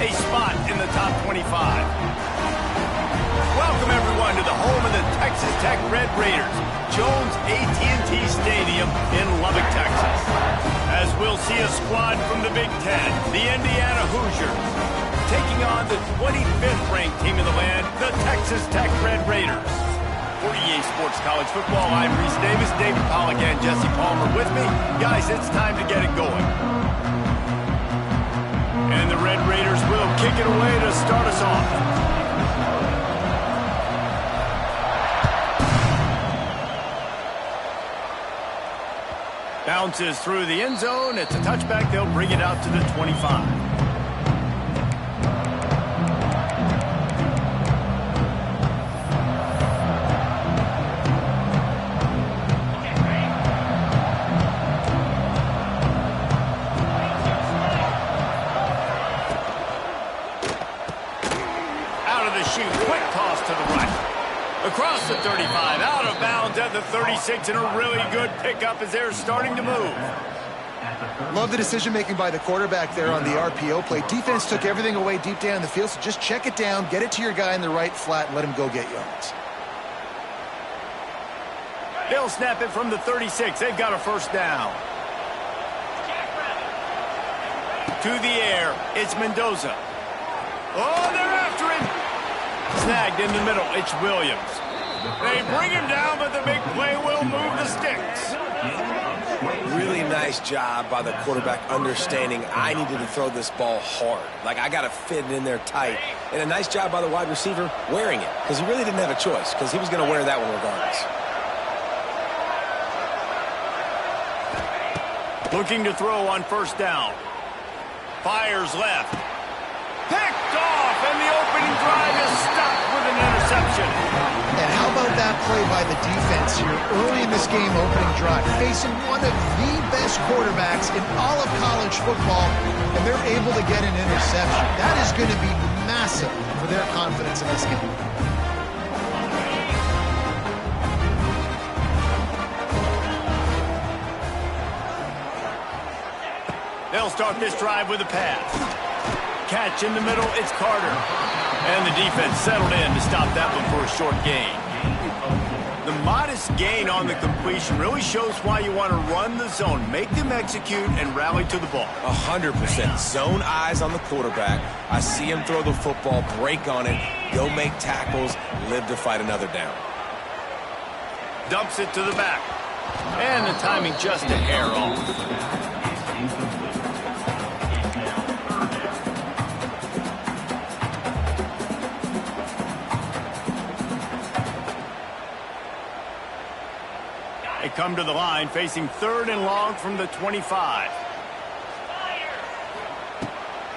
a spot in the top 25. Welcome, everyone, to the home of the Texas Tech Red Raiders, Jones AT&T Stadium in Lubbock, Texas. As we'll see a squad from the Big Ten, the Indiana Hoosiers, taking on the 25th ranked team in the land, the Texas Tech Red Raiders. For EA Sports College Football, I'm Reese Davis, David Pollack, and Jesse Palmer with me. Guys, it's time to get it going. And the Red Raiders will kick it away to start us off. Bounces through the end zone. It's a touchback. They'll bring it out to the 25. Quick toss to the right. Across the 35, out of bounds at the 36, and a really good pickup as they're starting to move. Love the decision-making by the quarterback there on the RPO play. Defense took everything away deep down the field, so just check it down, get it to your guy in the right flat, and let him go get yards. They'll snap it from the 36. They've got a first down. To the air, it's Mendoza. Oh, they're after him. Snagged in the middle, it's Williams. They bring him down, but the big play will move the sticks. Really nice job by the quarterback understanding I needed to throw this ball hard. Like, I got to fit it in there tight. And a nice job by the wide receiver wearing it, because he really didn't have a choice, because he was going to wear that one regardless. Looking to throw on first down. Fires left. Picked off, and the opening drive is stopped with an interception. And how about that play by the defense here early in this game opening drive, facing one of the best quarterbacks in all of college football, and they're able to get an interception. That is going to be massive for their confidence in this game. They'll start this drive with a pass. Catch in the middle, it's Carter. And the defense settled in to stop that one for a short gain. The modest gain on the completion really shows why you want to run the zone. Make them execute and rally to the ball. 100%. Zone eyes on the quarterback. I see him throw the football, break on it, go make tackles, live to fight another down. Dumps it to the back. And the timing just a hair off. They come to the line, facing third and long from the 25.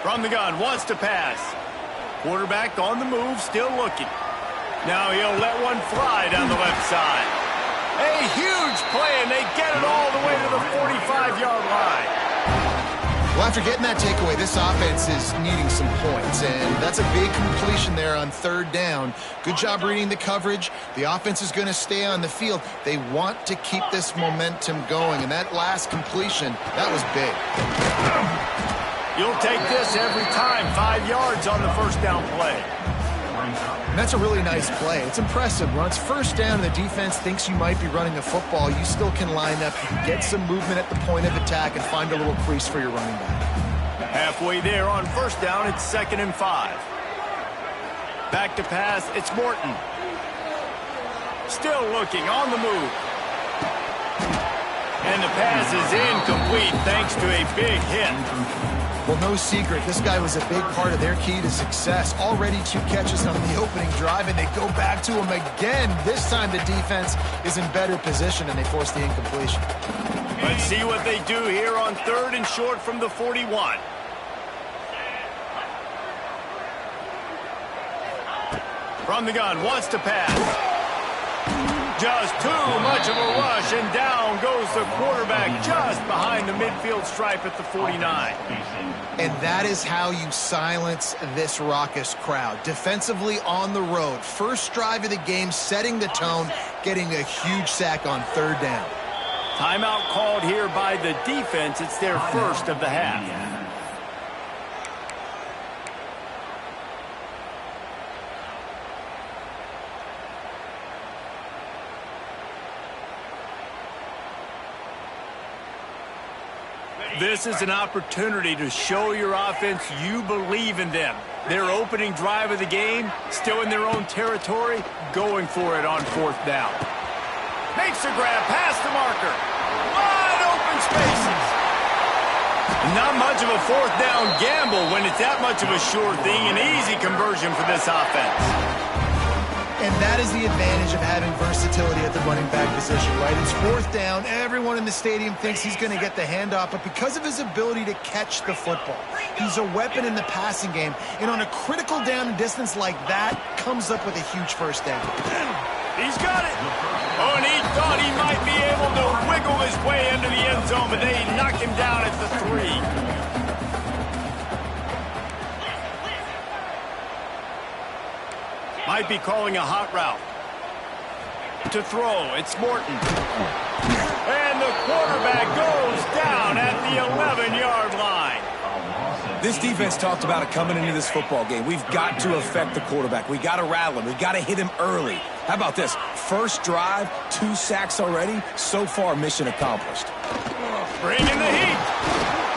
From the gun, wants to pass. Quarterback on the move, still looking. Now he'll let one fly down the left side. A huge play, and they get it all the way to the 45-yard line. Well, after getting that takeaway, this offense is needing some points, and that's a big completion there on third down. Good job reading the coverage. The offense is going to stay on the field. They want to keep this momentum going, and that last completion, that was big. You'll take this every time. 5 yards on the first down play. And that's a really nice play. It's impressive. When it's first down and the defense thinks you might be running a football, you still can line up, get some movement at the point of attack, and find a little crease for your running back. Halfway there on first down, it's 2nd and 5. Back to pass, it's Morton. Still looking, on the move. And the pass is incomplete thanks to a big hit. Well, no secret, this guy was a big part of their key to success. Already 2 catches on the opening drive, and they go back to him again. This time the defense is in better position, and they force the incompletion. Let's see what they do here on 3rd and short from the 41. From the gun, wants to pass. Just too much of a rush, and down goes the quarterback just behind the midfield stripe at the 49. And that is how you silence this raucous crowd. Defensively on the road. First drive of the game, setting the tone, getting a huge sack on 3rd down. Timeout called here by the defense. It's their first of the half. This is an opportunity to show your offense you believe in them. Their opening drive of the game, still in their own territory, going for it on 4th down. Makes the grab past the marker. Wide open spaces. Not much of a 4th down gamble when it's that much of a sure thing. An easy conversion for this offense. And that is the advantage of having versatility at the running back position, right? It's 4th down. Everyone in the stadium thinks he's going to get the handoff, but because of his ability to catch the football, he's a weapon in the passing game. And on a critical down and distance like that, comes up with a huge 1st down. He's got it. Oh, and he thought he might be able to wiggle his way into the end zone, but they knock him down at the 3. Might be calling a hot route. To throw, it's Morton. And the quarterback goes down at the 11-yard line. This defense talked about it coming into this football game. We've got to affect the quarterback. We got to rattle him. We got to hit him early. How about this? First drive, 2 sacks already. So far, mission accomplished. Bringing the heat.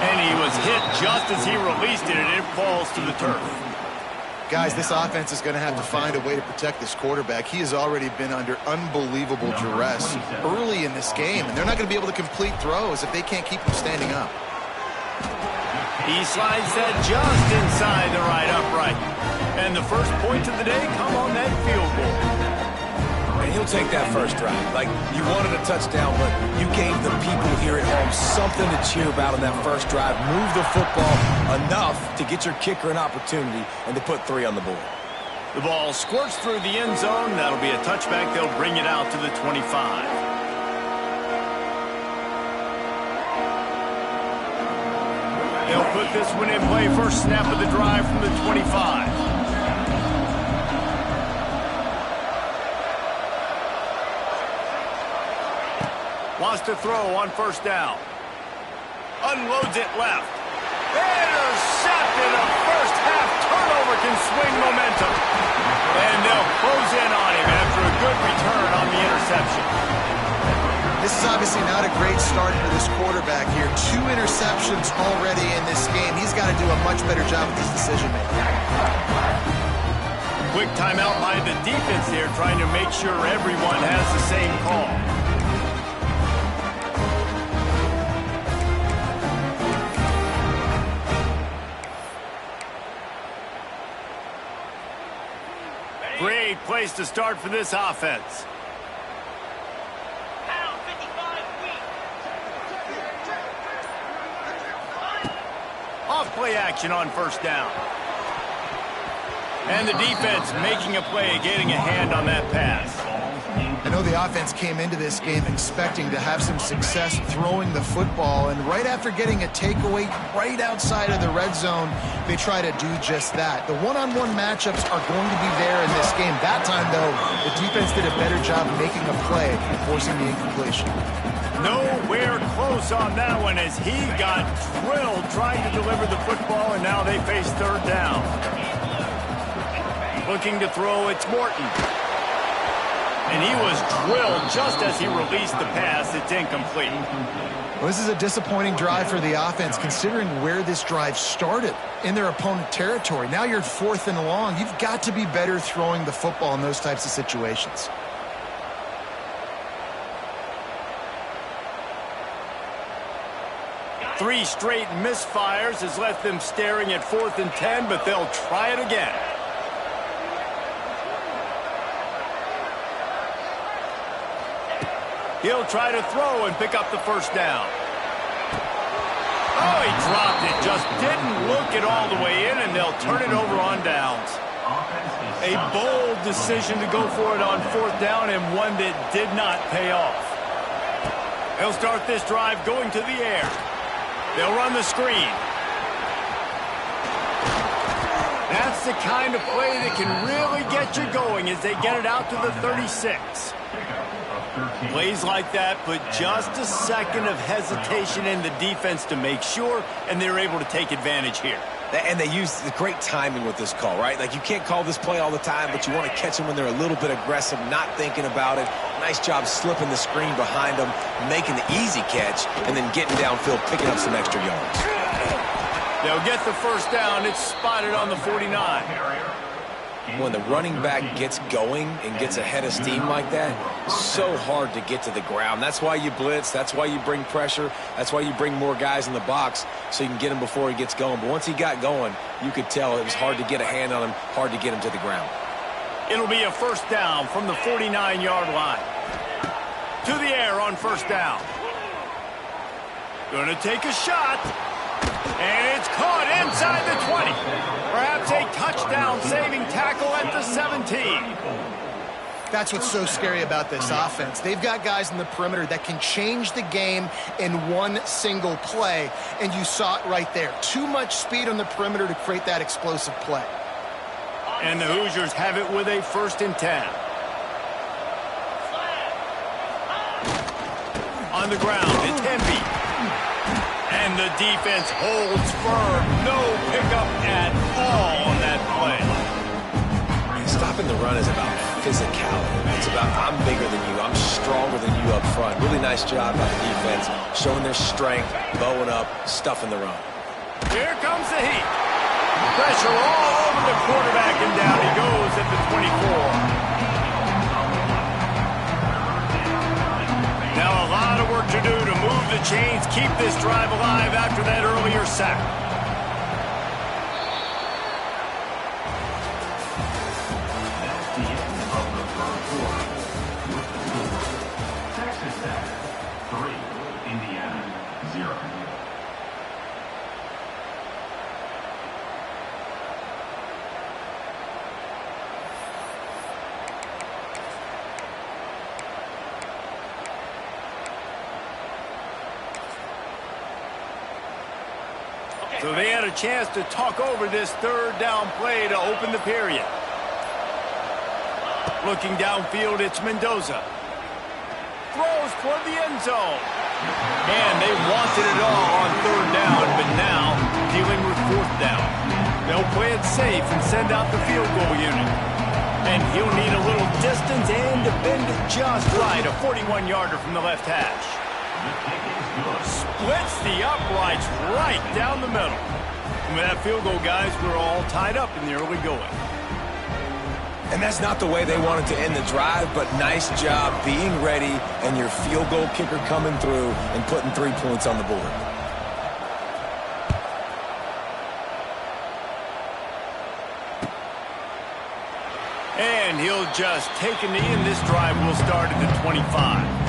And he was hit just as he released it, and it falls to the turf. Guys, this offense is going to have to find a way to protect this quarterback. He has already been under unbelievable duress early in this game, and they're not going to be able to complete throws if they can't keep him standing up. He slides that just inside the right upright. And the first points of the day come on that field goal. And he'll take that first drive. Like, you wanted a touchdown, but you gave the people here at home something to cheer about on that first drive. Move the football enough to get your kicker an opportunity and to put 3 on the board. The ball squirts through the end zone. That'll be a touchback. They'll bring it out to the 25. They'll put this one in play. First snap of the drive from the 25. Wants to throw on 1st down. Unloads it left. Intercepted. A first half turnover can swing momentum. And they'll close in on him after a good return on the interception. This is obviously not a great start for this quarterback here. 2 interceptions already in this game. He's got to do a much better job with his decision-making. Quick timeout by the defense there, trying to make sure everyone has the same call. Great place to start for this offense. Off play action on 1st down. And the defense making a play, getting a hand on that pass. I know the offense came into this game expecting to have some success throwing the football, and right after getting a takeaway right outside of the red zone, they try to do just that. The one-on-one matchups are going to be there in this game. That time, though, the defense did a better job making a play and forcing the incompletion. Nowhere close on that one as he got drilled trying to deliver the football, and now they face 3rd down. Looking to throw, it's Morton. And he was drilled just as he released the pass. It's incomplete. Well, this is a disappointing drive for the offense, considering where this drive started in their opponent territory. Now you're 4th and long. You've got to be better throwing the football in those types of situations. Three straight misfires has left them staring at 4th and 10, but they'll try it again. He'll try to throw and pick up the 1st down. Oh, he dropped it. Just didn't look it all the way in, and they'll turn it over on downs. A bold decision to go for it on 4th down, and one that did not pay off. They'll start this drive going to the air. They'll run the screen. That's the kind of play that can really get you going as they get it out to the 36. Plays like that put just a second of hesitation in the defense to make sure, and they're able to take advantage here. And they use the great timing with this call, right? Like, you can't call this play all the time, but you want to catch them when they're a little bit aggressive, not thinking about it. Nice job slipping the screen behind them, making the easy catch, and then getting downfield, picking up some extra yards. They'll get the first down. It's spotted on the 49. When the running back gets going and gets ahead of steam like that, it's so hard to get to the ground. That's why you blitz. That's why you bring pressure. That's why you bring more guys in the box so you can get him before he gets going. But once he got going, you could tell it was hard to get a hand on him, hard to get him to the ground. It'll be a first down from the 49-yard line. To the air on first down. Going to take a shot. And it's caught inside the 20. Perhaps a touchdown-saving tackle at the 17. That's what's so scary about this offense. They've got guys in the perimeter that can change the game in one single play, and you saw it right there. Too much speed on the perimeter to create that explosive play. And the Hoosiers have it with a 1st and 10. On the ground, it's Hemby. And the defense holds firm. No pickup at all on that play. Stopping the run is about physicality. It's about, I'm bigger than you. I'm stronger than you up front. Really nice job by the defense, showing their strength, bowing up, stuffing the run. Here comes the heat. Pressure all over the quarterback, and down he goes at the 24. Now a lot of work to do to move the chains, keep this drive alive after that earlier sack. Texas Tech 3, Indiana 0. So they had a chance to talk over this 3rd down play to open the period. Looking downfield, it's Mendoza. Throws toward the end zone. And they wanted it all on 3rd down, but now dealing with 4th down. They'll play it safe and send out the field goal unit. And he'll need a little distance and to bend it just right. A 41-yarder from the left hash. Splits the uprights right down the middle. And with that field goal, guys, we're all tied up in the early going. And that's not the way they wanted to end the drive, but nice job being ready and your field goal kicker coming through and putting 3 points on the board. And he'll just take a knee, and this drive will start at the 25.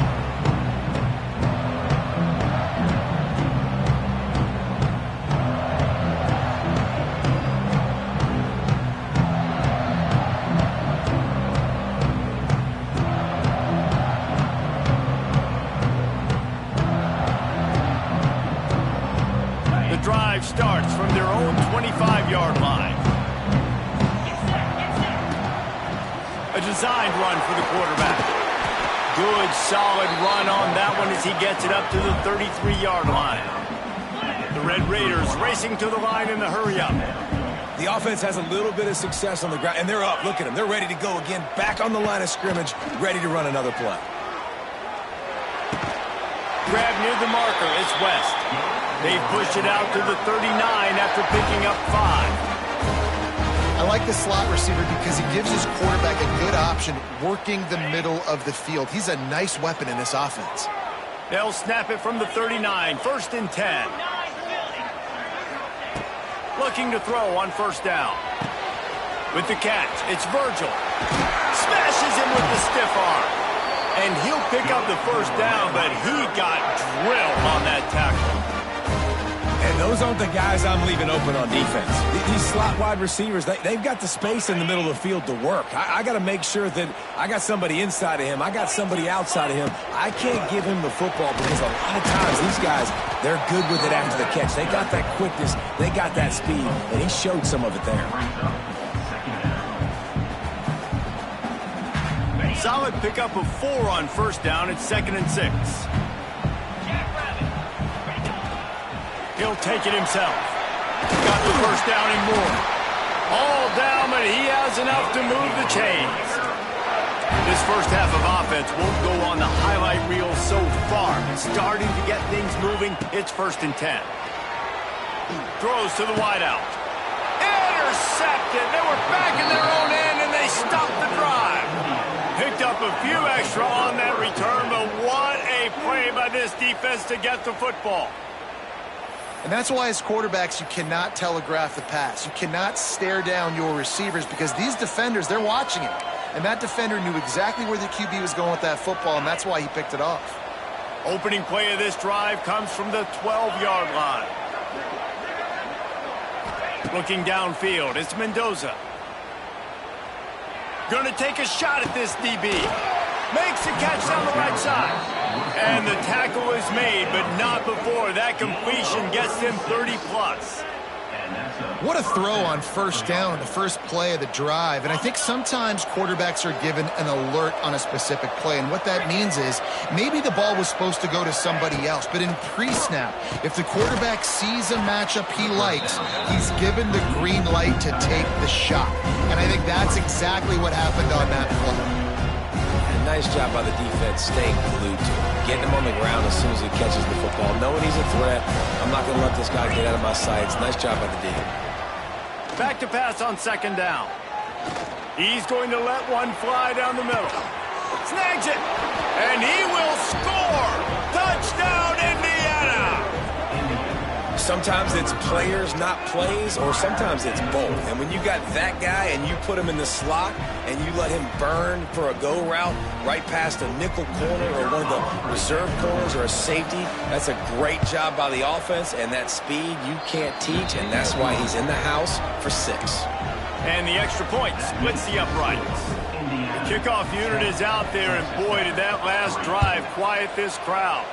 Starts from their own 25-yard line. A designed run for the quarterback. Good, solid run on that one as he gets it up to the 33-yard line. The Red Raiders racing to the line in the hurry-up. The offense has a little bit of success on the ground, and they're up. Look at them. They're ready to go again, back on the line of scrimmage, ready to run another play. Grab near the marker. It's West. They've pushed it out to the 39 after picking up 5. I like the slot receiver because he gives his quarterback a good option working the middle of the field. He's a nice weapon in this offense. They'll snap it from the 39, 1st and 10. Looking to throw on 1st down. With the catch, it's Virgil. Smashes him with the stiff arm. And he'll pick up the 1st down, but he got drilled on that tackle. And those aren't the guys I'm leaving open on defense. These slot wide receivers, they've got the space in the middle of the field to work. I got to make sure that I got somebody inside of him. I got somebody outside of him. I can't give him the football because a lot of times these guys, they're good with it after the catch. They got that quickness. They got that speed, and he showed some of it there. Solid pickup of 4 on 1st down. It's 2nd and 6. He'll take it himself. Got the first down and more. All down, but he has enough to move the chains. This first half of offense won't go on the highlight reel so far. Starting to get things moving. It's 1st and 10. Throws to the wideout. Intercepted. They were back in their own end, and they stopped the drive. Picked up a few extra on that return, but what a play by this defense to get the football. And that's why as quarterbacks, you cannot telegraph the pass. You cannot stare down your receivers because these defenders, they're watching it. And that defender knew exactly where the QB was going with that football, and that's why he picked it off. Opening play of this drive comes from the 12-yard line. Looking downfield, it's Mendoza. Going to take a shot at this DB. Makes a catch down the right side. And the tackle is made, but not before that completion gets him 30-plus. What a throw on first down on the first play of the drive. And I think sometimes quarterbacks are given an alert on a specific play. And what that means is maybe the ball was supposed to go to somebody else. But in pre-snap, if the quarterback sees a matchup he likes, he's given the green light to take the shot. And I think that's exactly what happened on that play. Nice job by the defense staying glued to him. Getting him on the ground as soon as he catches the football. Knowing he's a threat, I'm not going to let this guy get out of my sights. Nice job by the D. Back to pass on 2nd down. He's going to let one fly down the middle. Snags it. And he will score. Touchdown, Indiana. Sometimes it's players, not plays, or sometimes it's both. And when you got that guy and you put him in the slot and you let him burn for a go route right past a nickel corner or one of the reserve corners or a safety, that's a great job by the offense. And that speed you can't teach, and that's why he's in the house for 6. And the extra point splits the uprights. The kickoff unit is out there, and boy, did that last drive quiet this crowd.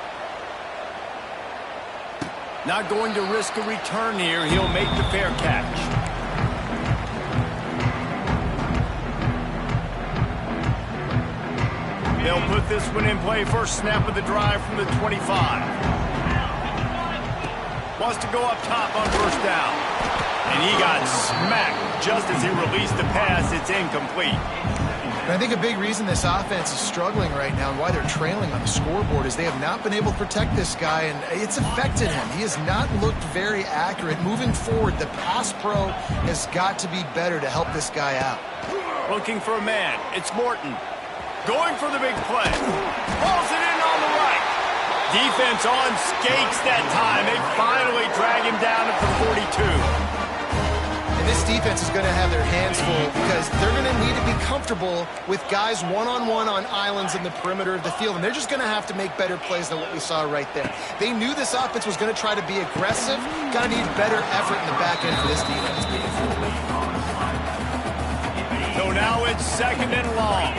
Not going to risk a return here. He'll make the fair catch. They'll put this one in play. First snap of the drive from the 25. Wants to go up top on first down. And he got smacked just as he released the pass. It's incomplete. And I think a big reason this offense is struggling right now and why they're trailing on the scoreboard is they have not been able to protect this guy, and it's affected him. He has not looked very accurate. Moving forward, the pass pro has got to be better to help this guy out. Looking for a man. It's Morton. Going for the big play. Pulls it in on the right. Defense on skates that time. They finally drag him down at the 42. This defense is going to have their hands full because they're going to need to be comfortable with guys one-on-one on islands in the perimeter of the field, and they're just going to have to make better plays than what we saw right there. They knew this offense was going to try to be aggressive. Got to need better effort in the back end for this defense. So now it's 2nd and long.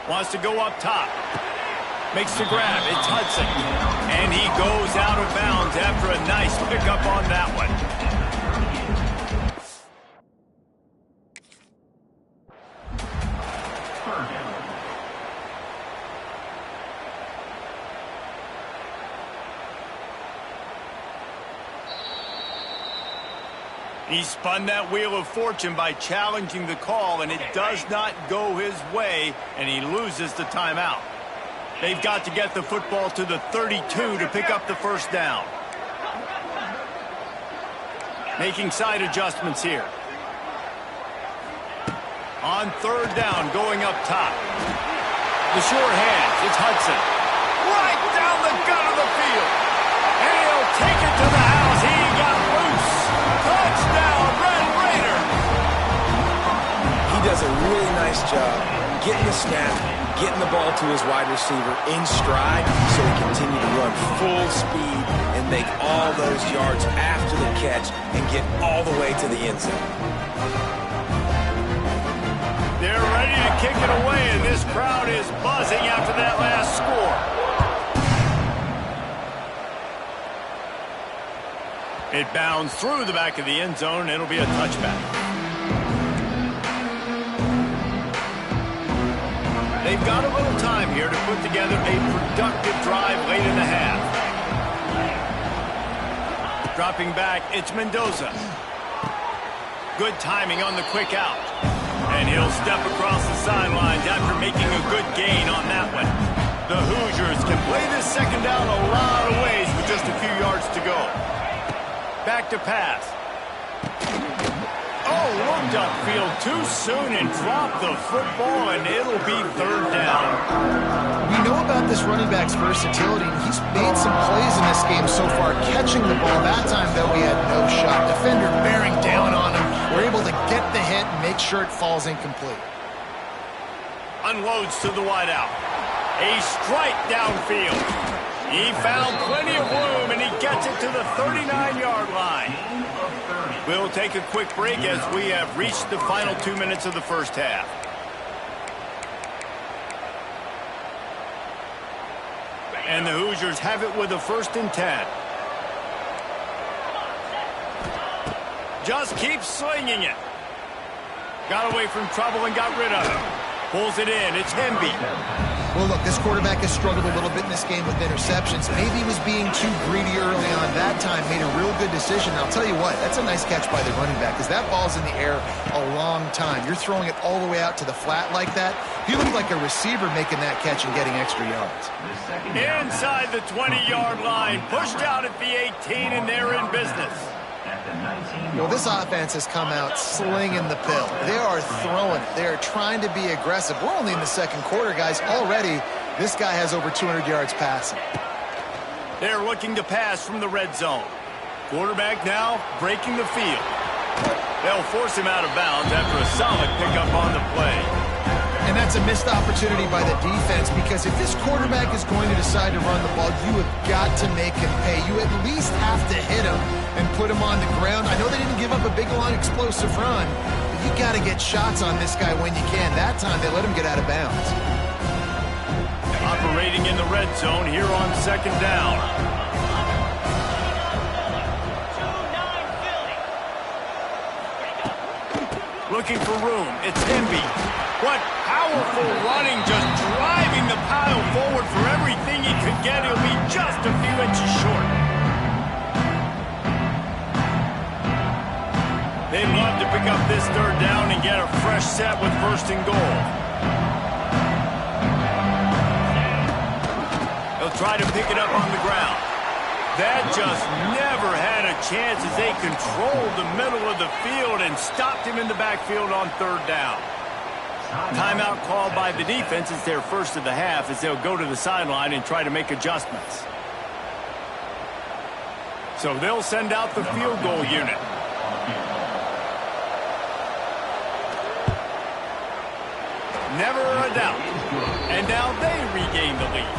Wants to go up top. Makes the grab. It's Hudson. And he goes out of bounds after a nice pickup on that one. He spun that wheel of fortune by challenging the call, and it does not go his way, and he loses the timeout. They've got to get the football to the 32 to pick up the first down. Making side adjustments here. On 3rd down, going up top. The sure hands, it's Hudson. Right down the gut of the field. And he'll take it to the house. He got loose. Touchdown, Red Raider. He does a really nice job getting the snap, getting the ball to his wide receiver in stride so he can continue to run full speed and make all those yards after the catch and get all the way to the end zone. They're ready to kick it away, and this crowd is buzzing after that last score. It bounds through the back of the end zone. It'll be a touchback. They've got a little time here to put together a productive drive late in the half. Dropping back, it's Mendoza. Good timing on the quick out. And he'll step across the sidelines after making a good gain on that one. The Hoosiers can play this second down a lot of ways with just a few yards to go. Back to pass. Oh, looked upfield too soon and dropped the football, and it'll be third down. We know about this running back's versatility, and he's made some plays in this game so far, catching the ball. That time, though, he had no shot. Defender bearing down on him. We're able to get the hit and make sure it falls incomplete. Unloads to the wideout. A strike downfield. He found plenty of room, and he gets it to the 39-yard line. We'll take a quick break as we have reached the final 2 minutes of the first half. And the Hoosiers have it with a 1st and 10. Just keeps slinging it. Got away from trouble and got rid of it. Pulls it in. It's Hemby. Well, look, this quarterback has struggled a little bit in this game with interceptions. Maybe he was being too greedy early on. That time made a real good decision. And I'll tell you what, that's a nice catch by the running back because that ball's in the air a long time. You're throwing it all the way out to the flat like that. He looked like a receiver making that catch and getting extra yards. Inside the 20-yard line, pushed out at the 18, and they're in business. Well, this offense has come out slinging the pill. They are throwing it. They are trying to be aggressive. We're only in the second quarter, guys. Already, this guy has over 200 yards passing. They're looking to pass from the red zone. Quarterback now breaking the field. They'll force him out of bounds after a solid pickup on the play. And that's a missed opportunity by the defense because if this quarterback is going to decide to run the ball, you have got to make him pay. You at least have to hit him and put him on the ground. I know they didn't give up a big, long, explosive run, but you got to get shots on this guy when you can. That time, they let him get out of bounds. Operating in the red zone here on 2nd down. Looking for room. It's Hemby. What powerful running, just driving the pile forward for everything he could get. He'll be just a few inches short. They'd love to pick up this 3rd down and get a fresh set with 1st and goal. They'll try to pick it up on the ground. That just never had a chance as they controlled the middle of the field and stopped him in the backfield on 3rd down. Timeout called by the defense. It's their first of the half as they'll go to the sideline and try to make adjustments. So they'll send out the field goal unit. Never a doubt. And now they regain the lead.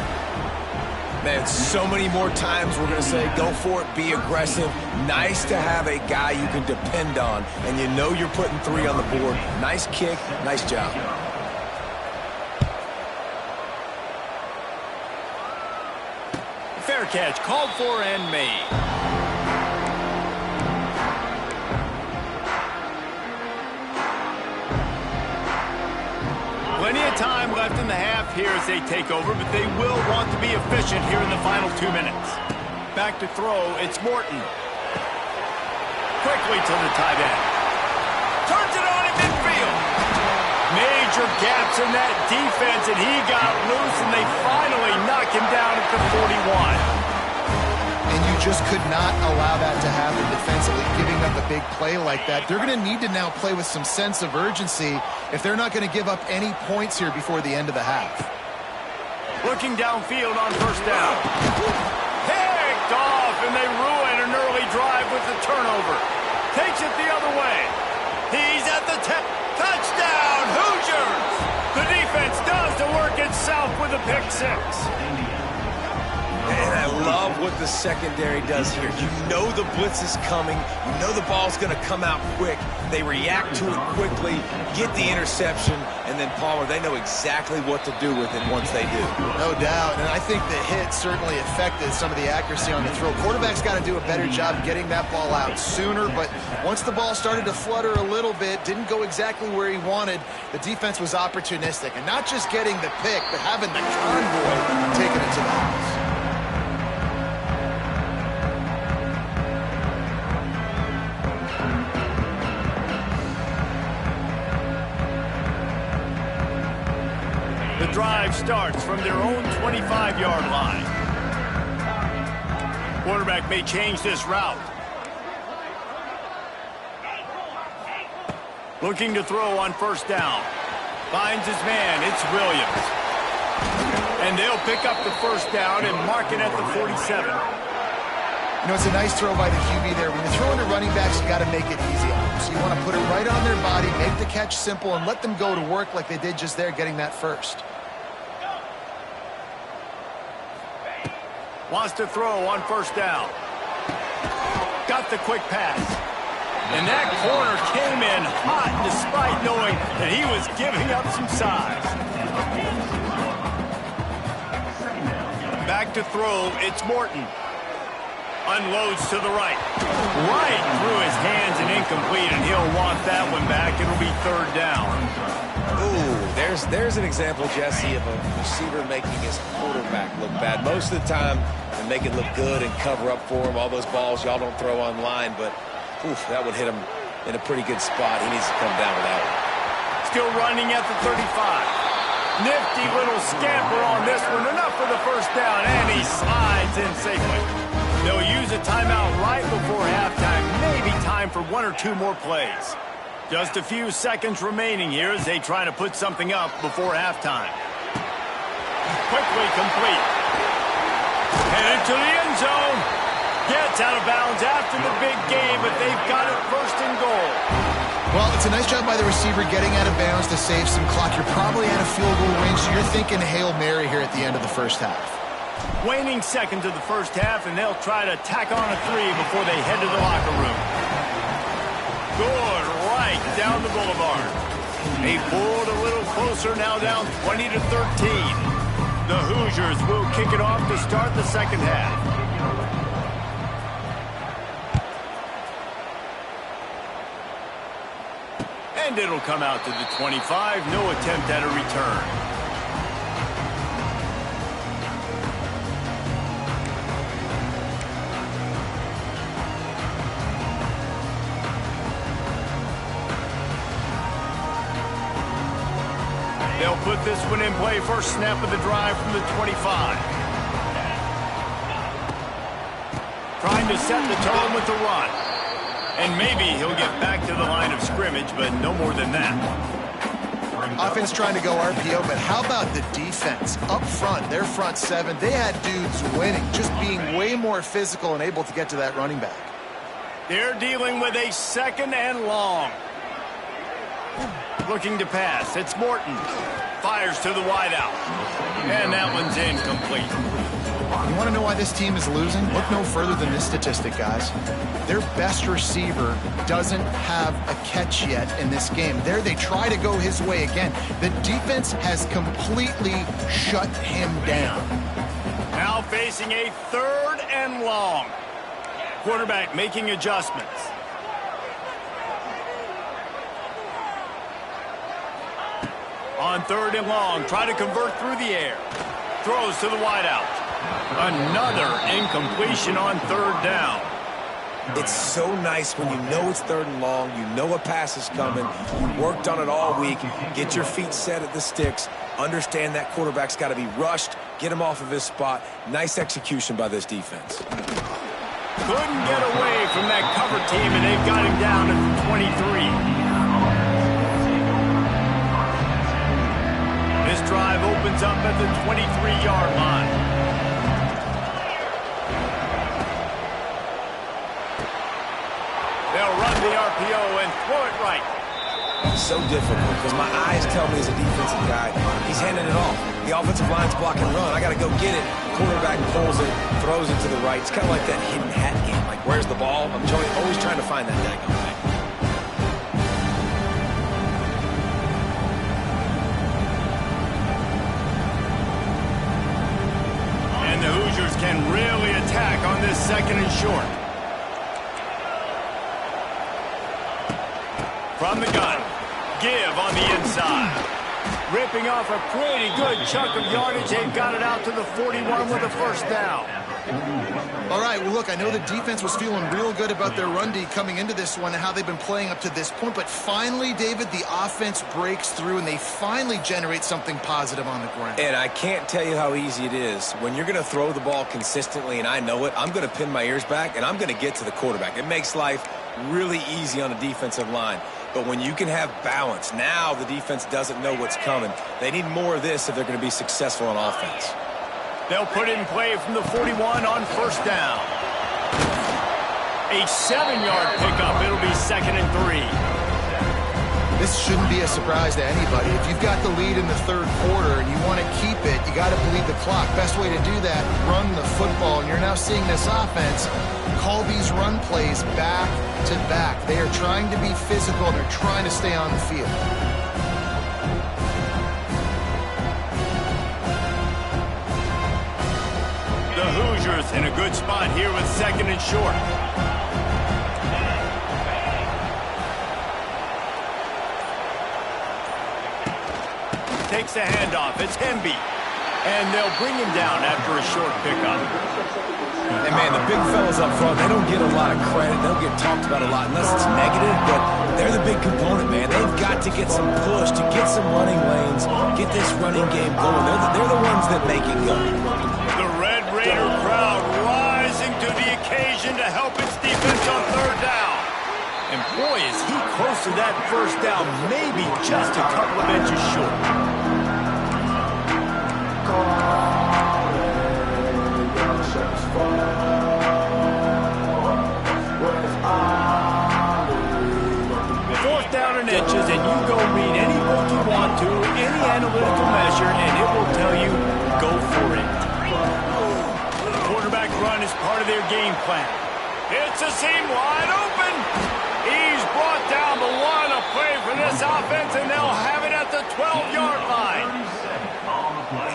Man, so many more times we're going to say, go for it, be aggressive. Nice to have a guy you can depend on, and you know you're putting 3 on the board. Nice kick, nice job. Fair catch, called for and made. Plenty of time left in the half here as they take over, but they will want to be efficient here in the final 2 minutes. Back to throw, it's Morton. Quickly to the tight end. Turns it on in midfield. Major gaps in that defense, and he got loose, and they finally knock him down at the 41. And you just could not allow that to happen defensively, giving up a big play like that. They're going to need to now play with some sense of urgency if they're not going to give up any points here before the end of the half. Looking downfield on 1st down. Picked off, and they ruin an early drive with the turnover. Takes it the other way. He's at the 10. Touchdown, Hoosiers! The defense does the work itself with a pick 6. And I love what the secondary does here. You know the blitz is coming. You know the ball's going to come out quick. They react to it quickly, get the interception, and then Palmer, they know exactly what to do with it once they do. No doubt, and I think the hit certainly affected some of the accuracy on the throw. Quarterback's got to do a better job getting that ball out sooner, but once the ball started to flutter a little bit, didn't go exactly where he wanted, the defense was opportunistic. And not just getting the pick, but having the convoy taking it to the house. The drive starts from their own 25-yard line. Quarterback may change this route. Looking to throw on first down. Finds his man. It's Williams. And they'll pick up the first down and mark it at the 47. You know, it's a nice throw by the QB there. When you're throwing to running backs, you got to make it easy on them. So you want to put it right on their body, make the catch simple, and let them go to work like they did just there, getting that first. Wants to throw on first down. Got the quick pass. And that corner came in hot despite knowing that he was giving up some size. Back to throw, it's Morton. Unloads to the right. Right through his hands and incomplete, and he'll want that one back. It'll be third down. Ooh, there's an example, Jesse, of a receiver making his quarterback look bad. Most of the time, they make it look good and cover up for him. All those balls y'all don't throw online, but oof, that would hit him in a pretty good spot. He needs to come down with that one. Still running at the 35. Nifty little scamper on this one. Enough for the first down, and he slides in safely. They'll use a timeout right before halftime. Maybe time for one or two more plays. Just a few seconds remaining here as they try to put something up before halftime. Quickly complete. Headed to the end zone. Gets out of bounds after the big game, but they've got it first and goal. Well, it's a nice job by the receiver getting out of bounds to save some clock. You're probably at a field goal range, so you're thinking Hail Mary here at the end of the first half. Waning seconds of the first half, and they'll try to tack on a three before they head to the locker room. Good right down the boulevard. They pulled a little closer, now down 20-13. The Hoosiers will kick it off to start the second half. And it'll come out to the 25. No attempt at a return. They'll put this one in play. First snap of the drive from the 25. Trying to set the tone with the run. And maybe he'll get back to the line of scrimmage, but no more than that. Offense trying to go RPO, but how about the defense? Up front, their front seven, they had dudes winning, just being way more physical and able to get to that running back. They're dealing with a second and long. Looking to pass. It's Morton. Fires to the wideout. And that one's incomplete. You want to know why this team is losing? Look no further than this statistic, guys. Their best receiver doesn't have a catch yet in this game. There they try to go his way again. The defense has completely shut him down. Now facing a third and long. Quarterback making adjustments. On third and long, try to convert through the air. Throws to the wideout. Another incompletion on third down. It's so nice when you know it's third and long, you know a pass is coming, you worked on it all week, get your feet set at the sticks, understand that quarterback's got to be rushed, get him off of his spot. Nice execution by this defense. Couldn't get away from that cover team, and they've got him down at 23. This drive opens up at the 23-yard line. They'll run the RPO and throw it right. So difficult because my eyes tell me as a defensive guy, he's handing it off. The offensive line's blocking run. I got to go get it. Quarterback pulls it, throws it to the right. It's kind of like that hidden hat game. Like, where's the ball? I'm always trying to find that daggone thing. And the Hoosiers can really attack on this 2nd and short. From the gun, give on the inside. Ripping off a pretty good chunk of yardage. They've got it out to the 41 with a first down. All right, well, look, I know the defense was feeling real good about their run D coming into this one and how they've been playing up to this point. But finally, David, the offense breaks through and they finally generate something positive on the ground. And I can't tell you how easy it is. When you're going to throw the ball consistently, and I know it, I'm going to pin my ears back, and I'm going to get to the quarterback. It makes life really easy on a defensive line. But when you can have balance, now the defense doesn't know what's coming. They need more of this if they're going to be successful on offense. They'll put it in play from the 41 on first down. A 7-yard pickup. It'll be 2nd and 3. This shouldn't be a surprise to anybody. If you've got the lead in the 3rd quarter and you want to keep it, you got to bleed the clock. Best way to do that, run the football. And you're now seeing this offense call these run plays back to back. They are trying to be physical. They're trying to stay on the field. The Hoosiers in a good spot here with 2nd and short. Takes the handoff. It's Hemby. And they'll bring him down after a short pickup. And, man, the big fellas up front, they don't get a lot of credit. They don't get talked about a lot unless it's negative, but they're the big component, man. They've got to get some push, to get some running lanes, get this running game going. They're the ones that make it go. The Red Raider crowd rising to the occasion to help its defense on 3rd down. And boy, is he close to that first down, maybe just a couple of inches short. Inches, and you go read any book you want to, any analytical measure, and it will tell you, go for it. The quarterback run is part of their game plan. It's a seam wide open. He's brought down the line of play for this offense, and they'll have it at the 12-yard line.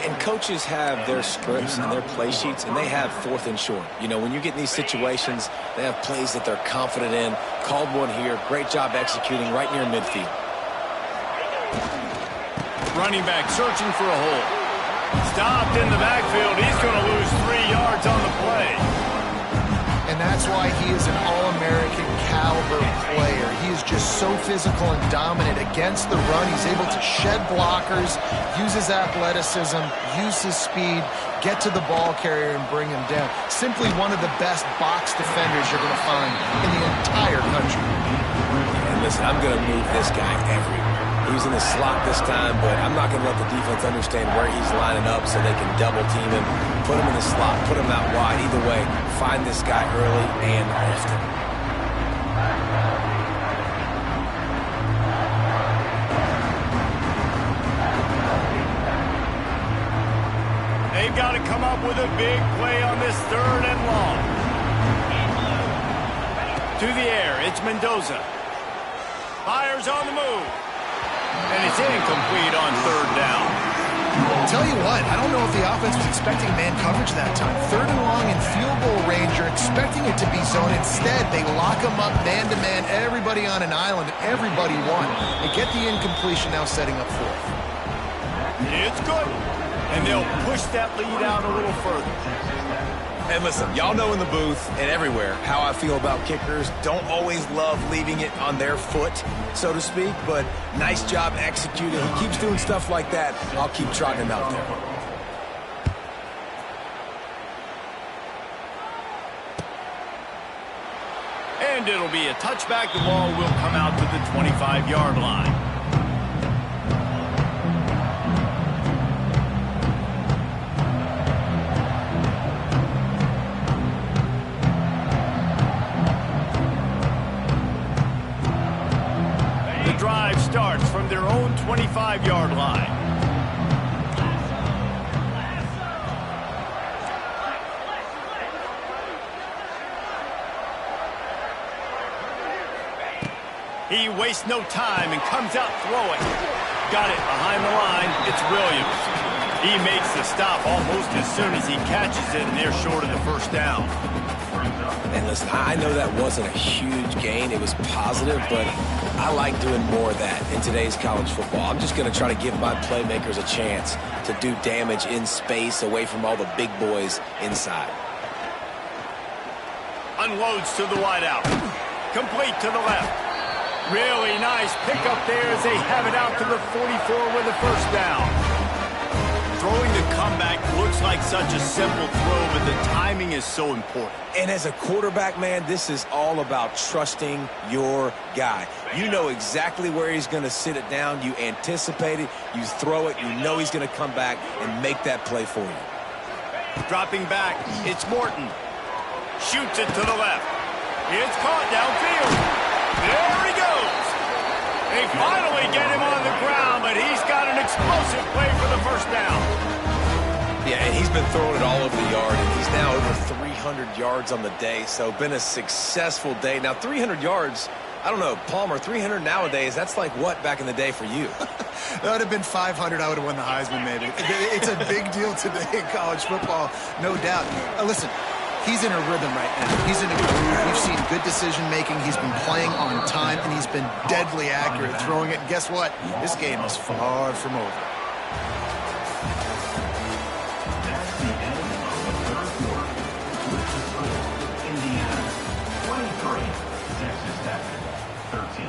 And coaches have their scripts and their play sheets, and they have 4th and short. You know, when you get in these situations, they have plays that they're confident in. Called one here. Great job executing right near midfield. Running back searching for a hole. Stopped in the backfield. He's going to lose 3 yards on the play. And that's why he is an All-American caliber player. He is just so physical and dominant against the run. He's able to shed blockers, use his athleticism, use his speed, get to the ball carrier and bring him down. Simply one of the best box defenders you're going to find in the entire country. And listen, I'm going to move this guy everywhere. He's in the slot this time, but I'm not going to let the defense understand where he's lining up so they can double team him, put him in the slot, put him out wide. Either way, find this guy early and often. They've got to come up with a big play on this 3rd and long. To the air, it's Mendoza. Fires on the move. And it's incomplete on 3rd down. Tell you what, I don't know if the offense was expecting man coverage that time. 3rd and long in field goal range, you're expecting it to be zone. Instead, they lock them up man-to-man, everybody on an island, everybody won. They get the incompletion, now setting up 4th. It's good. And they'll push that lead out a little further. And listen, y'all know in the booth and everywhere how I feel about kickers. Don't always love leaving it on their foot, so to speak, but nice job executing. He keeps doing stuff like that. I'll keep trotting him out there. And it'll be a touchback. The ball will come out to the 25-yard line. the drive starts from their own 25-yard line. He wastes no time and comes out throwing. Got it behind the line. It's Williams. He makes the stop almost as soon as he catches it, and they're short of the first down. And listen, I know that wasn't a huge gain. It was positive, but I like doing more of that in today's college football. I'm just going to try to give my playmakers a chance to do damage in space away from all the big boys inside. Unloads to the wideout. Complete to the left. Really nice pickup there as they have it out to the 44 with a first down. Throwing the comeback looks like such a simple throw, but the timing is so important. And as a quarterback, man, this is all about trusting your guy. You know exactly where he's going to sit it down. You anticipate it. You throw it. You know he's going to come back and make that play for you. Dropping back, it's Morton. Shoots it to the left. It's caught downfield. There he goes. They finally get him on the ground, but he's got an explosive play for the first down. Yeah, and he's been throwing it all over the yard, and he's now over 300 yards on the day, so been a successful day. Now, 300 yards, I don't know, Palmer, 300 nowadays, that's like what back in the day for you? That would have been 500. I would have won the Heisman, maybe. It's a big deal today in college football, no doubt. Listen. He's in a rhythm right now. He's in a groove. We've seen good decision-making. He's been playing on time, and he's been deadly accurate throwing it. And guess what? This game is far from over. That's the end of the third quarter. With the score, Indiana 23, Texas Tech 13.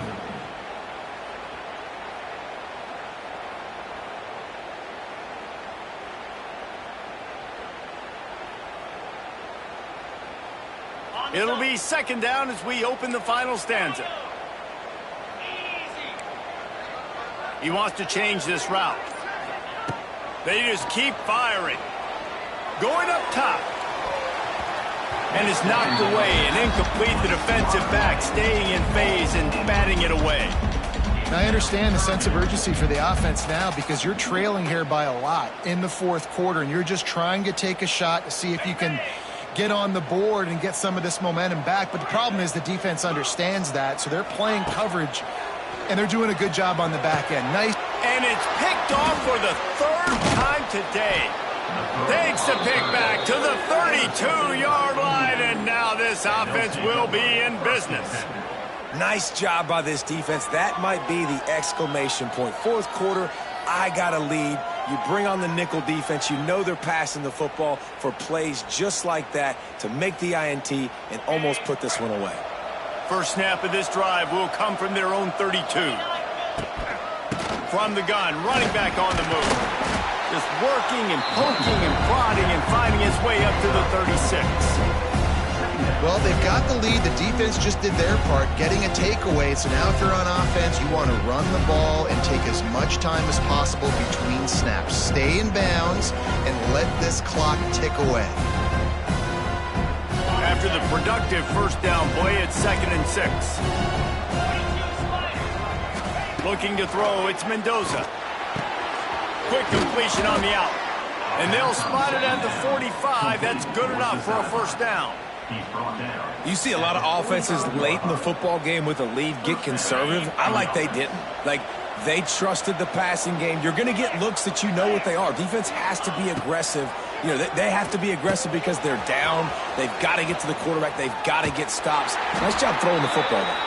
It'll be second down as we open the final stanza. He wants to change this route. They just keep firing. Going up top. And it's knocked away and incomplete. The defensive back staying in phase and batting it away. Now, I understand the sense of urgency for the offense now because you're trailing here by a lot in the fourth quarter, and you're just trying to take a shot to see if you can get on the board and get some of this momentum back. But the problem is the defense understands that, so they're playing coverage, and they're doing a good job on the back end. Nice. And it's picked off for the third time today. Takes the pick back to the 32-yard line, and now this offense will be in business. Nice job by this defense. That might be the exclamation point. Fourth quarter, I got a lead. You bring on the nickel defense. You know they're passing the football for plays just like that to make the INT and almost put this one away. First snap of this drive will come from their own 32. From the gun, running back on the move. Just working and poking and prodding and finding his way up to the 36. Well, they've got the lead. The defense just did their part, getting a takeaway. So now if you're on offense, you want to run the ball and take as much time as possible between snaps. Stay in bounds and let this clock tick away. After the productive first down play, it's 2nd and 6. Looking to throw, it's Mendoza. Quick completion on the out. And they'll spot it at the 45. That's good enough for a first down. You see a lot of offenses late in the football game with a lead get conservative. I like they didn't. Like, they trusted the passing game. You're going to get looks that you know what they are. Defense has to be aggressive. You know, they have to be aggressive because they're down. They've got to get to the quarterback. They've got to get stops. Nice job throwing the football there.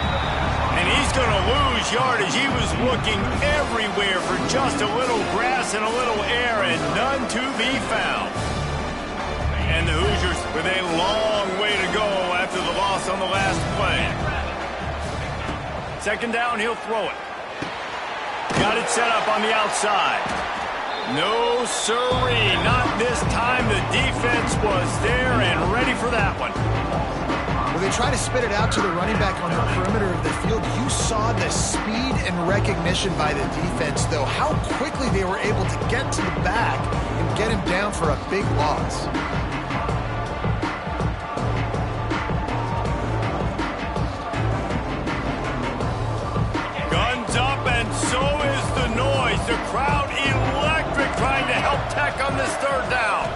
And he's going to lose yardage. He was looking everywhere for just a little grass and a little air, and none to be found. And the Hoosiers with a long way to go after the loss on the last play. Second down, he'll throw it. Got it set up on the outside. No sirree, not this time. The defense was there and ready for that one. Well, they try to spit it out to the running back on the perimeter of the field. You saw the speed and recognition by the defense, though, how quickly they were able to get to the back and get him down for a big loss. Guns up, crowd electric trying to help Tech on this third down.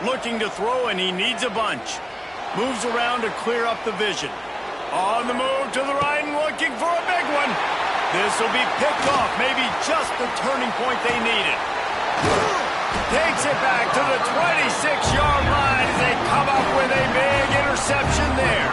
Looking to throw, and he needs a bunch. Moves around to clear up the vision. On the move to the right and looking for a big one. This will be picked off, maybe just the turning point they needed. Takes it back to the 26-yard line as they come up with a big interception there.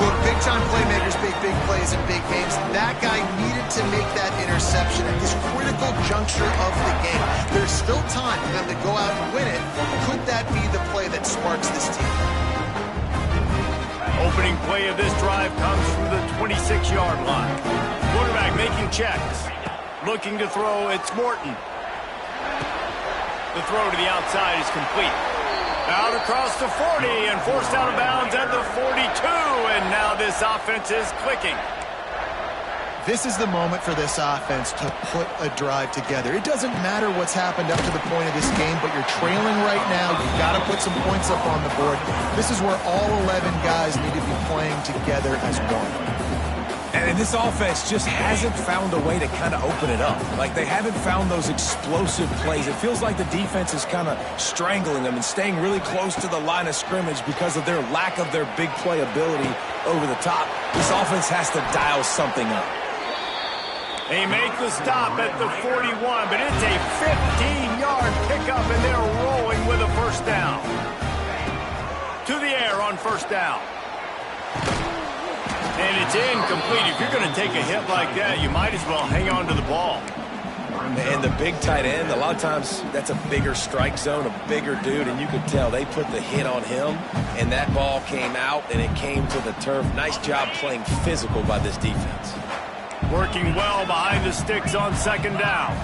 Look, big-time playmakers make big plays in big games. That guy needed to make that interception at this critical juncture of the game. There's still time for them to go out and win it. Could that be the play that sparks this team? Opening play of this drive comes from the 26-yard line. Quarterback making checks. Looking to throw, it's Morton. The throw to the outside is complete. Out across the 40 and forced out of bounds at the 42. And now this offense is clicking. This is the moment for this offense to put a drive together. It doesn't matter what's happened up to the point of this game, but you're trailing right now. You've got to put some points up on the board. This is where all 11 guys need to be playing together as one. And this offense just hasn't found a way to kind of open it up. Like, they haven't found those explosive plays. It feels like the defense is kind of strangling them and staying really close to the line of scrimmage because of their lack of their big play ability over the top. This offense has to dial something up. They make the stop at the 41, but it's a 15-yard pickup, and they're rolling with a first down. To the air on first down. And it's incomplete. If you're going to take a hit like that, you might as well hang on to the ball. And the big tight end, a lot of times that's a bigger strike zone, a bigger dude, and you could tell they put the hit on him, and that ball came out, and it came to the turf. Nice job playing physical by this defense. Working well behind the sticks on second down.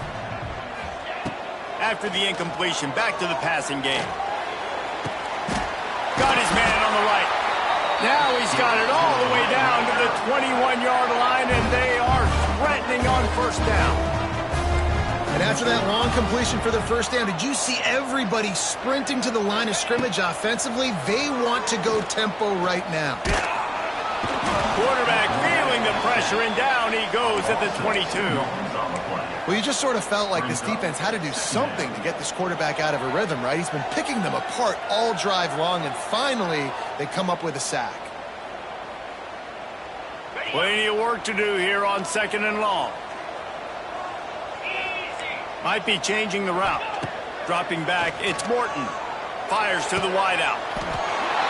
After the incompletion, back to the passing game. Got his man on the right. Now he's got it all the way down to the 21-yard line, and they are threatening on first down. And after that long completion for the first down, did you see everybody sprinting to the line of scrimmage offensively? They want to go tempo right now. Quarterback feeling the pressure, and down he goes at the 22. Well, you just sort of felt like this defense had to do something to get this quarterback out of a rhythm, right? He's been picking them apart all drive long, and finally they come up with a sack. Plenty of work to do here on second and long. Might be changing the route. Dropping back, it's Morton. Fires to the wideout.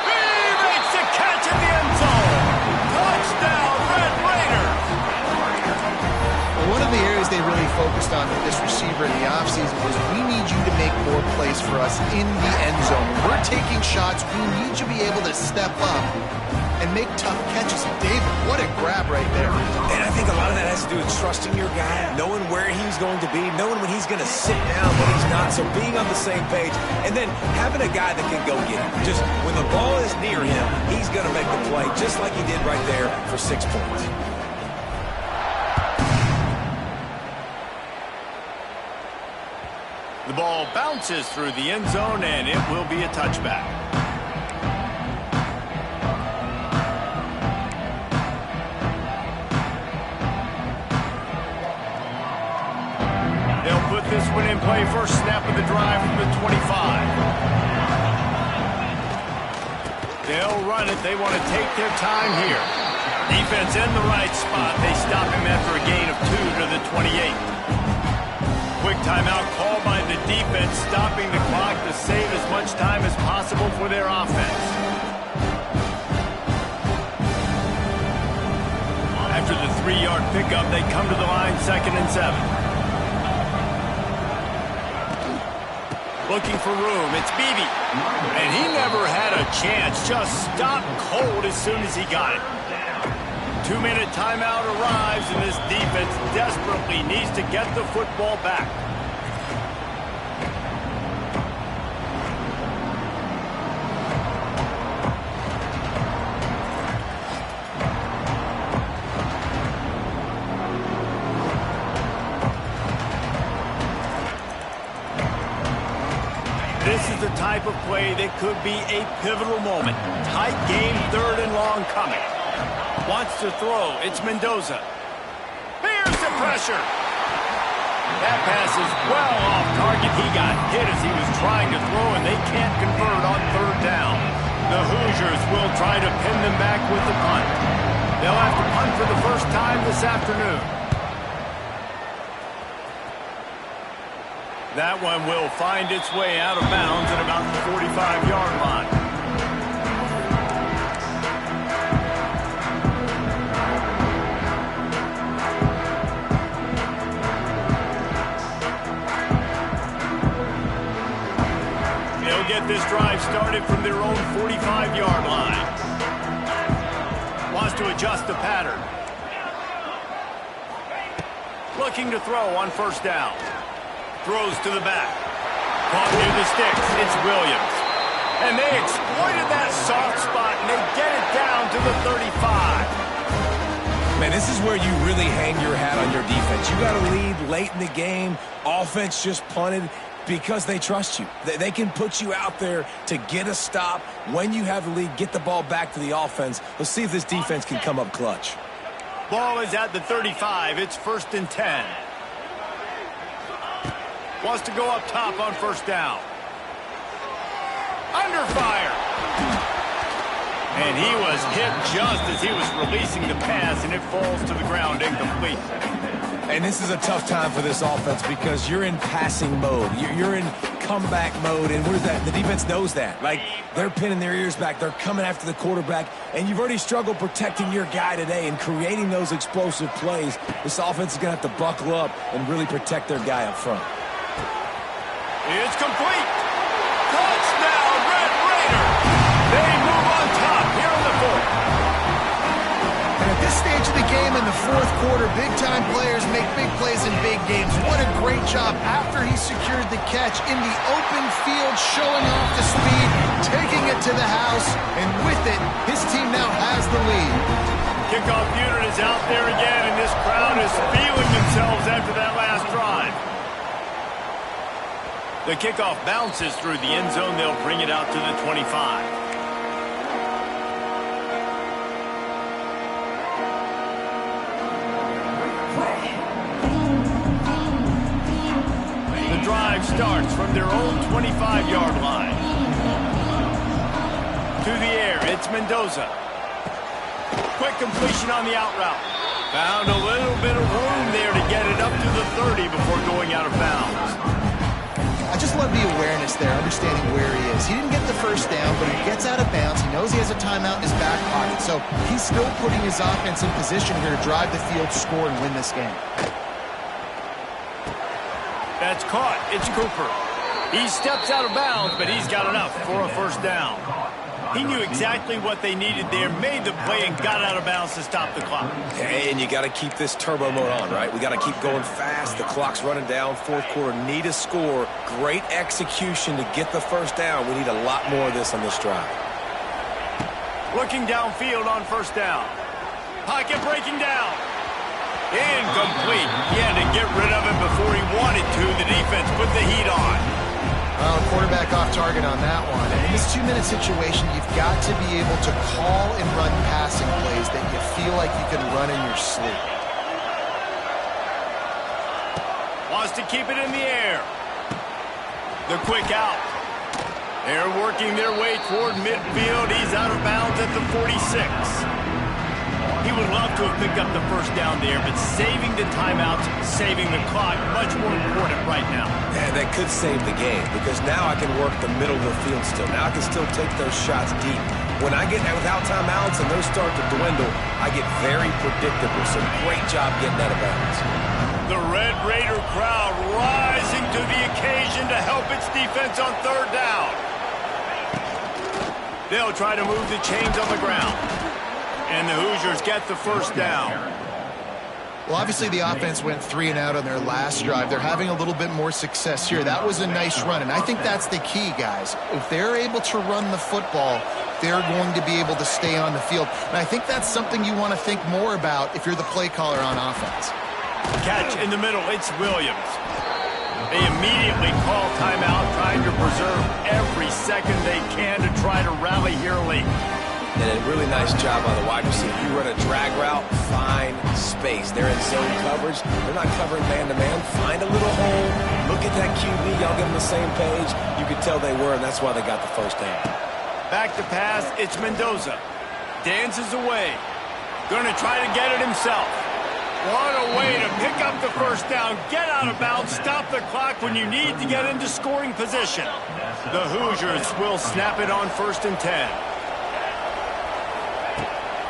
He makes the catch in the end zone. Touchdown, Red Raiders. One of the areas they really focused on with this receiver in the offseason was, we need you to make more plays for us in the end zone. When we're taking shots, we need you to be able to step up and make tough catches. David, what a grab right there. And I think a lot of that has to do with trusting your guy, knowing where he's going to be, knowing when he's going to sit down, when he's not, so being on the same page, and then having a guy that can go get him. Just when the ball is near him, he's going to make the play, just like he did right there for 6 points. The ball bounces through the end zone, and it will be a touchback. They'll put this one in play. First snap of the drive from the 25. They'll run it. They want to take their time here. Defense in the right spot. They stop him after a gain of 2 to the 28. Quick timeout called by the defense, stopping the clock to save as much time as possible for their offense. After the 3-yard pickup, they come to the line, 2nd and 7. Looking for room, it's Beebe. And he never had a chance, just stopped cold as soon as he got it. 2-minute timeout arrives, and this defense desperately needs to get the football back. This is the type of play that could be a pivotal moment. Tight game, 3rd and long coming. Wants to throw. It's Mendoza. Here's the pressure. That pass is well off target. He got hit as he was trying to throw, and they can't convert on third down. The Hoosiers will try to pin them back with the punt. They'll have to punt for the first time this afternoon. That one will find its way out of bounds at about the 45-yard line. They'll get this drive started from their own 45-yard line. Wants to adjust the pattern. Looking to throw on first down. Throws to the back. Caught near the sticks. It's Williams. And they exploited that soft spot, and they get it down to the 35. Man, this is where you really hang your hat on your defense. You got to lead late in the game. Offense just punted because they trust you. They can put you out there to get a stop. When you have the lead, get the ball back to the offense. Let's see if this defense can come up clutch. Ball is at the 35. It's 1st and 10. Wants to go up top on first down. Under fire. And he was hit just as he was releasing the pass, and it falls to the ground incomplete. And this is a tough time for this offense because you're in passing mode. You're in comeback mode, and what is that? The defense knows that. Like, they're pinning their ears back. They're coming after the quarterback, and you've already struggled protecting your guy today and creating those explosive plays. This offense is going to have to buckle up and really protect their guy up front. It's complete. Touchdown, Red Raiders. They move on top here in the fourth. And at this stage of the game in the fourth quarter, big-time players make big plays in big games. What a great job after he secured the catch in the open field, showing off the speed, taking it to the house, and with it, his team now has the lead. Kickoff unit is out there again, and this crowd is feeling themselves after that last drive. The kickoff bounces through the end zone. They'll bring it out to the 25. The drive starts from their own 25-yard line. To the air, it's Mendoza. Quick completion on the out route. Found a little bit of room there to get it up to the 30 before going out of bounds. I just love the awareness there, understanding where he is. He didn't get the first down, but he gets out of bounds. He knows he has a timeout in his back pocket, so he's still putting his offense in position here to drive the field, score, and win this game. That's caught. It's Cooper. He steps out of bounds, but he's got enough for a first down. He knew exactly what they needed there, made the play, and got out of bounds to stop the clock. Hey, and you got to keep this turbo mode on, right? We got to keep going fast. The clock's running down. Fourth quarter, need a score. Great execution to get the first down. We need a lot more of this on this drive. Looking downfield on first down. Pocket breaking down. Incomplete. He had to get rid of it before he wanted to. The defense put the heat on. Well, quarterback off target on that one. And in this 2-minute situation, you've got to be able to call and run passing plays that you feel like you can run in your sleep. Wants to keep it in the air. The quick out. They're working their way toward midfield. He's out of bounds at the 46. He would love to have picked up the first down there, but saving the timeouts, saving the clock, much more important right now. And that could save the game because now I can work the middle of the field still. Now I can still take those shots deep. When I get without timeouts and those start to dwindle, I get very predictable. So great job getting out of bounds. The Red Raider crowd rising to the occasion to help its defense on third down. They'll try to move the chains on the ground. And the Hoosiers get the first down. Well, obviously the offense went 3 and out on their last drive. They're having a little bit more success here. That was a nice run, and I think that's the key, guys. If they're able to run the football, they're going to be able to stay on the field. And I think that's something you want to think more about if you're the play caller on offense. Catch in the middle. It's Williams. They immediately call timeout, trying to preserve every second they can to try to rally here late. And a really nice job by the wide receiver. You run a drag route, find space. They're in zone coverage. They're not covering man-to-man. Find a little hole. Look at that QB. Y'all get on the same page. You could tell they were, and that's why they got the first down. Back to pass, it's Mendoza. Dances away. Gonna try to get it himself. What a way to pick up the first down. Get out of bounds. Stop the clock when you need to get into scoring position. The Hoosiers will snap it on 1st and 10.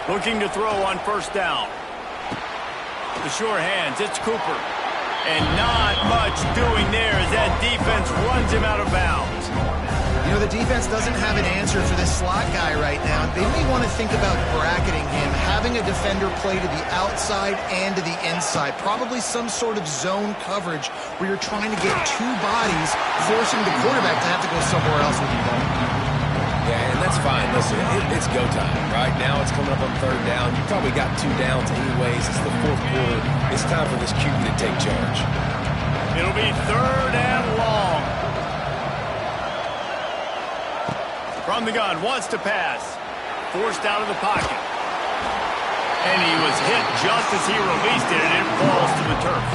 Looking to throw on 1st down. The sure hands, it's Cooper. And not much doing there as that defense runs him out of bounds. You know, the defense doesn't have an answer for this slot guy right now. They may want to think about bracketing him, having a defender play to the outside and to the inside. Probably some sort of zone coverage where you're trying to get two bodies, forcing the quarterback to have to go somewhere else with the ball. Yeah, and that's fine. Listen, it's go time. Right now it's coming up on 3rd down. You probably got 2 downs anyways. It's the 4th quarter. It's time for this QB to take charge. It'll be 3rd and long. From the gun, wants to pass. Forced out of the pocket. And he was hit just as he released it, and it falls to the turf.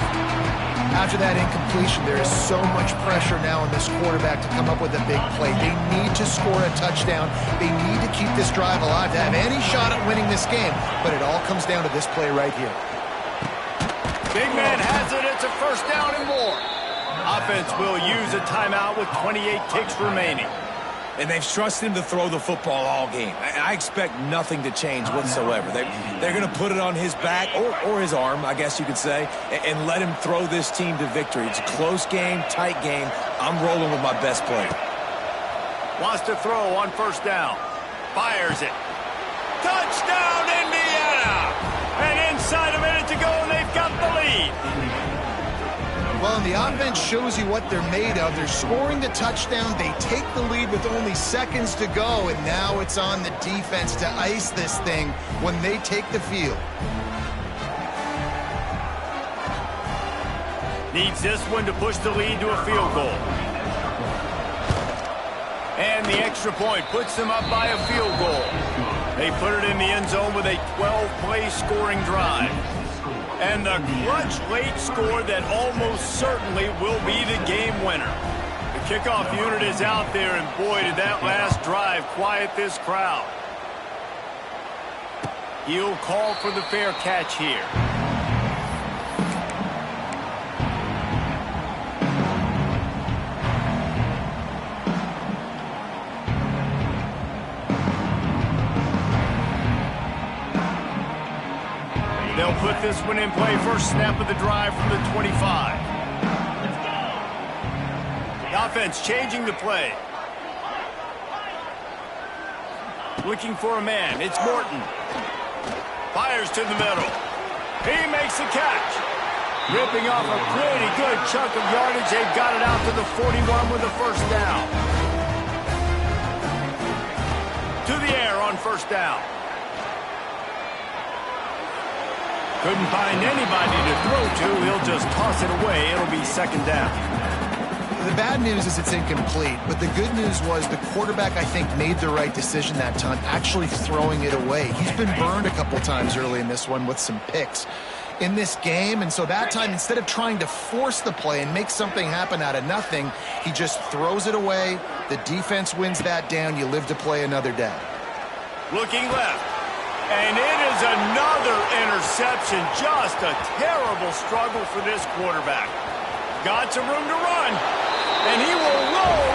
After that incompletion, there is so much pressure now on this quarterback to come up with a big play. They need to score a touchdown. They need to keep this drive alive to have any shot at winning this game. But it all comes down to this play right here. Big man has it. It's a 1st down and more. Offense will use a timeout with 28 ticks remaining. And they've trusted him to throw the football all game. I expect nothing to change whatsoever. They're going to put it on his back, or his arm, I guess you could say, and let him throw this team to victory. It's a close game, tight game. I'm rolling with my best player. Wants to throw on 1st down. Fires it. Touchdown, Indiana! And inside a minute to go, and they've got the lead. Well, and the offense shows you what they're made of. They're scoring the touchdown. They take the lead with only seconds to go, and now it's on the defense to ice this thing when they take the field. Needs this one to push the lead to a field goal. And the extra point puts them up by a field goal. They put it in the end zone with a 12-play scoring drive. And the clutch late score that almost certainly will be the game winner. The kickoff unit is out there, and boy, did that last drive quiet this crowd. He'll call for the fair catch here. They'll put this one in play. First snap of the drive from the 25. The offense changing the play. Looking for a man. It's Morton. Fires to the middle. He makes the catch. Ripping off a pretty good chunk of yardage. They've got it out to the 41 with a 1st down. To the air on 1st down. Couldn't find anybody to throw to. He'll just toss it away. It'll be 2nd down. The bad news is it's incomplete, but the good news was the quarterback, I think, made the right decision that time, actually throwing it away. He's been burned a couple times early in this one with some picks in this game, and so that time, instead of trying to force the play and make something happen out of nothing, he just throws it away. The defense wins that down. You live to play another day. Looking left. And it is another interception. Just a terrible struggle for this quarterback. Got some room to run. And he will roll.